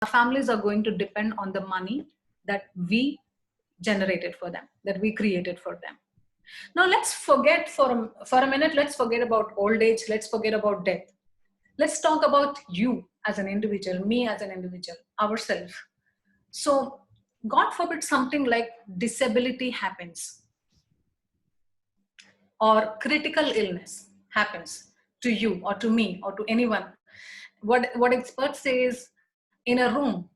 families are going to depend on the money that we generated for them, that we created for them. Now let's forget for a minute, let's forget about old age, let's forget about death. Let's talk about you as an individual, me as an individual, ourselves. So God forbid something like disability happens or critical illness happens to you or to me or to anyone. What experts say is, in a room,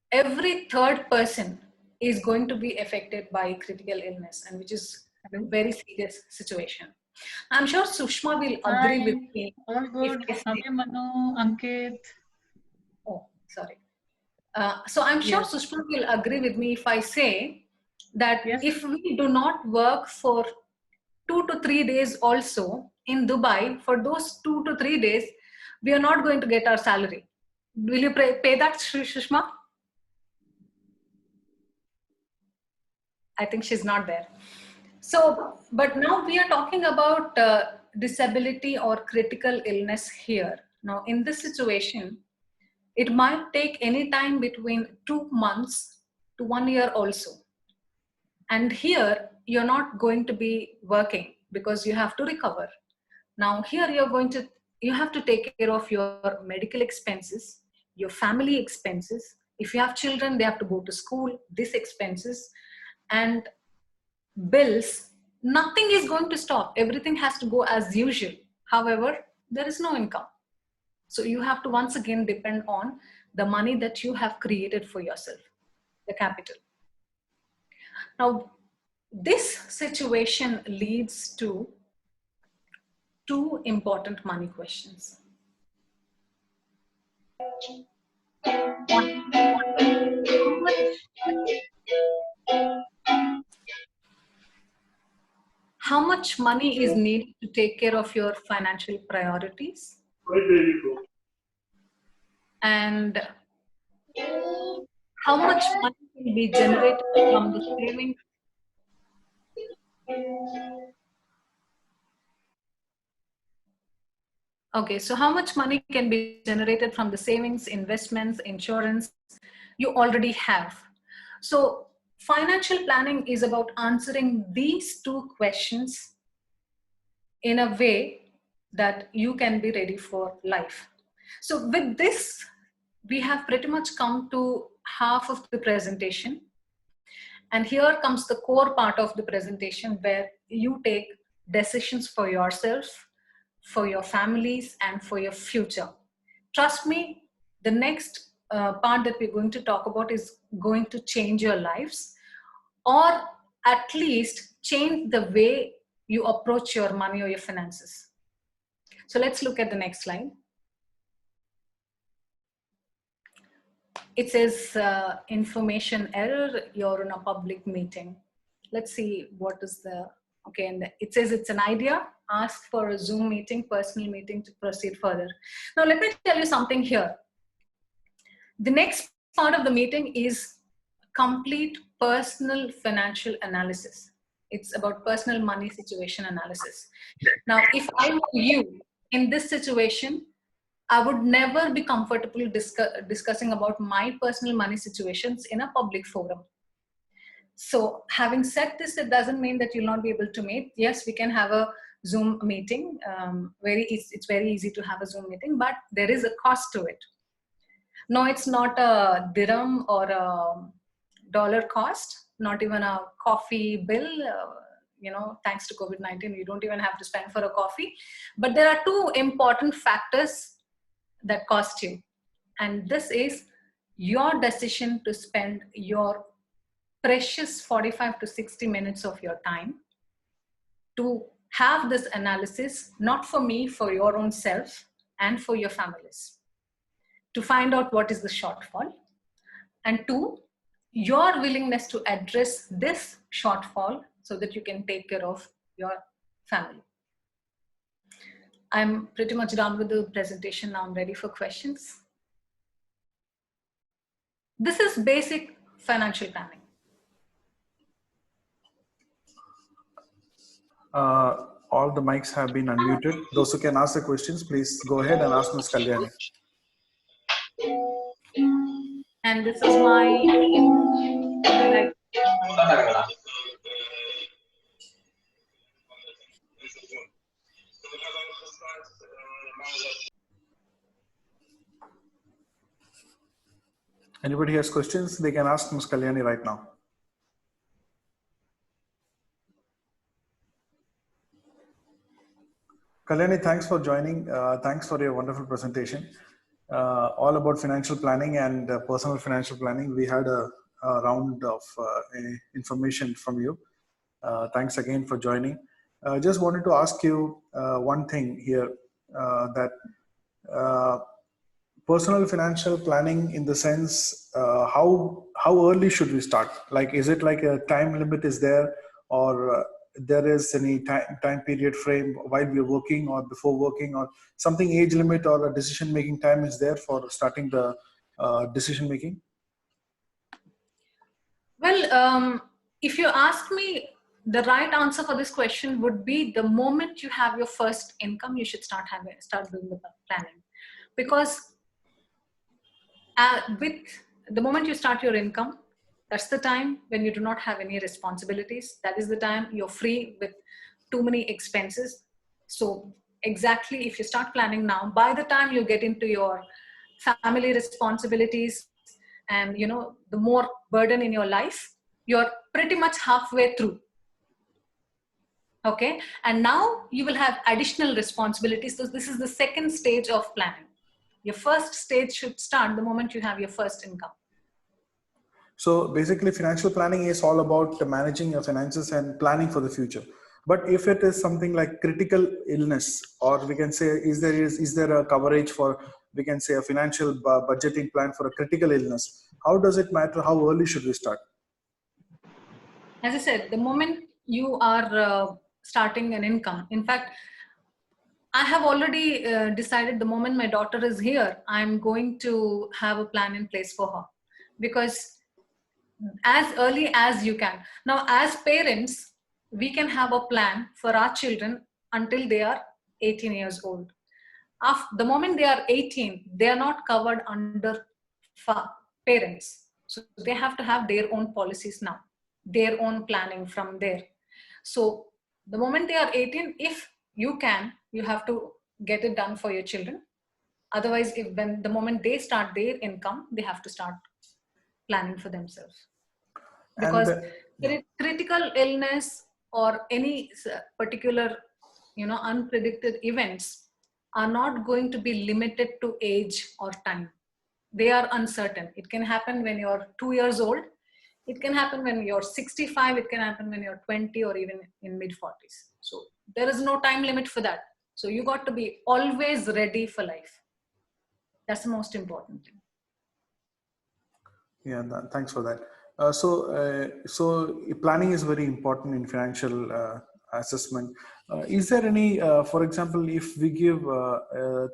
every third person is going to be affected by critical illness, and which is a very serious situation. I'm sure Sushma will agree with me. All good. Hi, Manu, Ankit. Oh, sorry. So I'm sure Sushma will agree with me if I say that if we do not work for 2 to 3 days also in Dubai, for those 2 to 3 days, we are not going to get our salary. Will you pay that, Sushma? I think she's not there. So, but now we are talking about disability or critical illness here. Now, in this situation, it might take any time between 2 months to 1 year also. And here, you're not going to be working because you have to recover. Now, here you have to take care of your medical expenses, your family expenses. If you have children, they have to go to school, these expenses, and bills. Nothing is going to stop. Everything has to go as usual. However, there is no income. So you have to once again depend on the money that you have created for yourself, the capital. Now, this situation leads to 2 important money questions. How much money is needed to take care of your financial priorities? And how much money can be generated from the savings? Okay, so how much money can be generated from the savings, investments, insurance you already have? So financial planning is about answering these 2 questions in a way that you can be ready for life. So with this, we have pretty much come to half of the presentation. And here comes the core part of the presentation where you take decisions for yourself, for your families, and for your future. Trust me, the next part that we're going to talk about is going to change your lives, or at least change the way you approach your money or your finances. So let's look at the next slide. It says information error, you're in a public meeting. Let's see what is the, okay, and it says it's an idea, ask for a Zoom meeting, personal meeting to proceed further. Now let me tell you something here. The next part of the meeting is complete personal financial analysis. It's about personal money situation analysis. Now, if I were you in this situation, I would never be comfortable discussing about my personal money situations in a public forum. So having said this, it doesn't mean that you'll not be able to meet. Yes, we can have a Zoom meeting. It's very easy to have a Zoom meeting, but there is a cost to it. No, it's not a dirham or a dollar cost, not even a coffee bill. Thanks to COVID-19, you don't even have to spend for a coffee. But there are 2 important factors that cost you. And this is your decision to spend your precious 45 to 60 minutes of your time to have this analysis, not for me, for your own self and for your families, to find out what is the shortfall. And 2, your willingness to address this shortfall so that you can take care of your family. I'm pretty much done with the presentation. Now I'm ready for questions. This is basic financial planning. All the mics have been unmuted. Those who can ask the questions, please go ahead and ask Ms. Kalyani. and this is my like, Anybody has questions, they can ask Ms. Kalyani right now. Kalyani, thanks for joining. Thanks for your wonderful presentation. All about financial planning and personal financial planning. We had a round of information from you. Thanks again for joining. Just wanted to ask you one thing here, that personal financial planning, in the sense, how early should we start? Like, is it like a time limit is there, or there is any time period frame while we're working or before working, or something age limit or a decision making time is there for starting the decision making? well, if you ask me, the right answer for this question would be the moment you have your first income, you should start doing the planning, because with the moment you start your income, that's the time when you do not have any responsibilities. That is the time you're free with too many expenses. So exactly, if you start planning now, by the time you get into your family responsibilities and the more burden in your life, you're pretty much halfway through. Okay, and now you will have additional responsibilities. So this is the second stage of planning. Your first stage should start the moment you have your first income. So basically, financial planning is all about managing your finances and planning for the future. But if it is something like critical illness, or we can say, is there a coverage for, we can say, a financial budgeting plan for a critical illness? How does it matter? How early should we start? As I said, the moment you are starting an income, in fact, I have already decided the moment my daughter is here, I'm going to have a plan in place for her, because as early as you can. Now, as parents, we can have a plan for our children until they are 18 years old. After the moment they are 18, they are not covered under parents. So they have to have their own policies now, their own planning from there. So the moment they are 18, if you can, you have to get it done for your children. Otherwise, when the moment they start their income, they have to start planning for themselves. Because critical illness or any particular unpredicted events are not going to be limited to age or time. They are uncertain. It can happen when you're 2 years old, it can happen when you're 65, it can happen when you're 20, or even in mid 40s. So there is no time limit for that. So you got to be always ready for life. That's the most important thing. Yeah, thanks for that. So planning is very important in financial assessment. Is there any, for example, if we give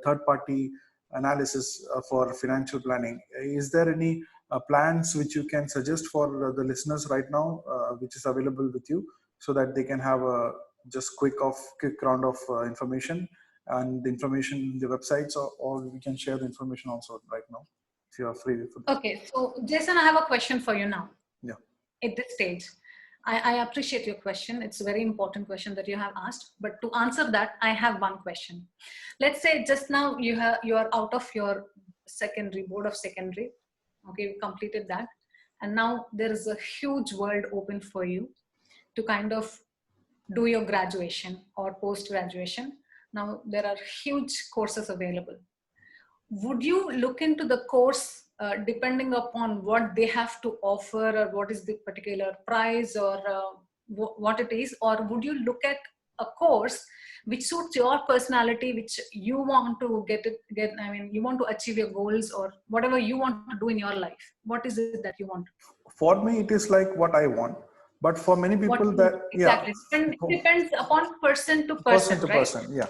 third-party analysis for financial planning, is there any plans which you can suggest for the listeners right now, which is available with you, so that they can have a just quick round of information, and the information in the websites, or we can share the information also right now, if you are free for that. Okay, so Jason, I have a question for you now. Yeah. At this stage, I appreciate your question. It's a very important question that you have asked. But to answer that, I have one question. Let's say just now you are out of your board of secondary. Okay, you completed that, and now there is a huge world open for you to kind of do your graduation or post graduation. Now there are huge courses available. Would you look into the course depending upon what they have to offer, or what is the particular price, or what it is? Or would you look at a course which suits your personality, which you want to you want to achieve your goals, or whatever you want to do in your life? What is it that you want? For me, it is like what I want. But for many people, exactly. And it depends upon person to person, right? Yeah.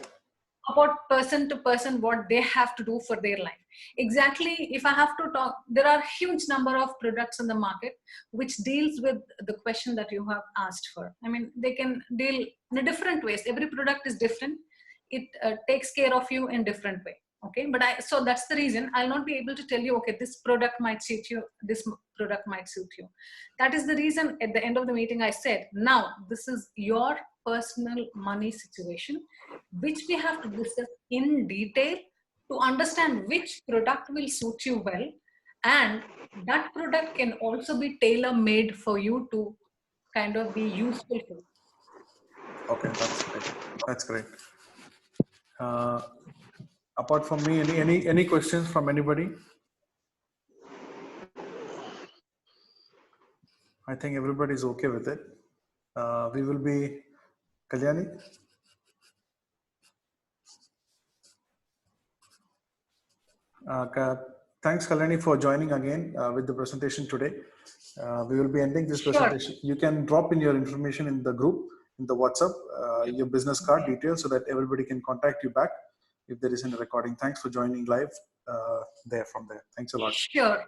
About person to person what they have to do for their life. Exactly, if I have to talk, there are huge number of products in the market which deals with the question that you have asked for. I mean, they can deal in a different ways. Every product is different. It takes care of you in different way. Okay, but so that's the reason I'll not be able to tell you, okay, this product might suit you, this product might suit you. That is the reason at the end of the meeting I said, now this is your personal money situation, which we have to discuss in detail to understand which product will suit you well, and that product can also be tailor-made for you to kind of be useful for you. Okay, that's great. That's great. Apart from me, any questions from anybody? I think everybody is okay with it. We will be Kalyani. Thanks, Kalyani, for joining again with the presentation today. We will be ending this presentation. Sure. You can drop in your information in the group, in the WhatsApp, your business card details, so that everybody can contact you back if there is any recording. Thanks for joining live from there. Thanks a lot. Sure.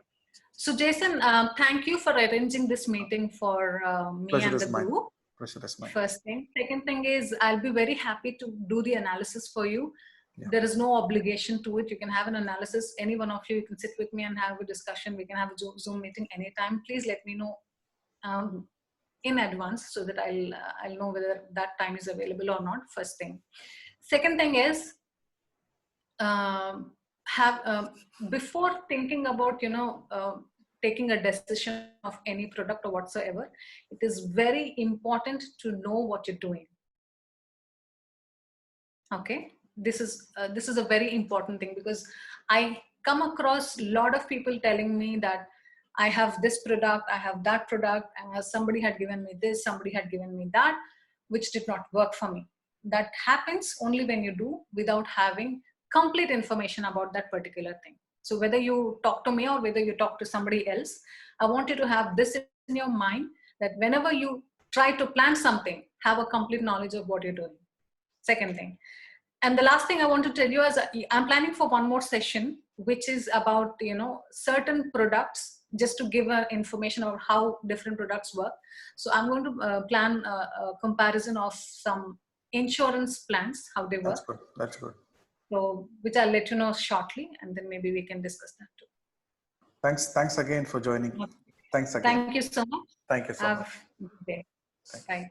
So Jason, thank you for arranging this meeting for me and the group. Pleasure is mine. First thing. Second thing is, I'll be very happy to do the analysis for you. Yeah. There is no obligation to it. You can have an analysis. Any one of you can sit with me and have a discussion. We can have a Zoom meeting anytime. Please let me know in advance so that I'll know whether that time is available or not. First thing. Second thing is, before thinking about taking a decision of any product or whatsoever, it is very important to know what you're doing. Okay, this is a very important thing, because I come across a lot of people telling me that I have this product, I have that product, and somebody had given me this, somebody had given me that, which did not work for me. That happens only when you do without having complete information about that particular thing. So whether you talk to me or whether you talk to somebody else, I want you to have this in your mind, that whenever you try to plan something, have a complete knowledge of what you're doing. Second thing. And the last thing I want to tell you is, I'm planning for one more session, which is about, certain products, just to give information about how different products work. So I'm going to plan a comparison of some insurance plans, how they work. That's good. That's good. So, which I'll let you know shortly, and then maybe we can discuss that too. Thanks again for joining. Thanks again. Thank you so much. Thank you so much. Have a good day. Bye.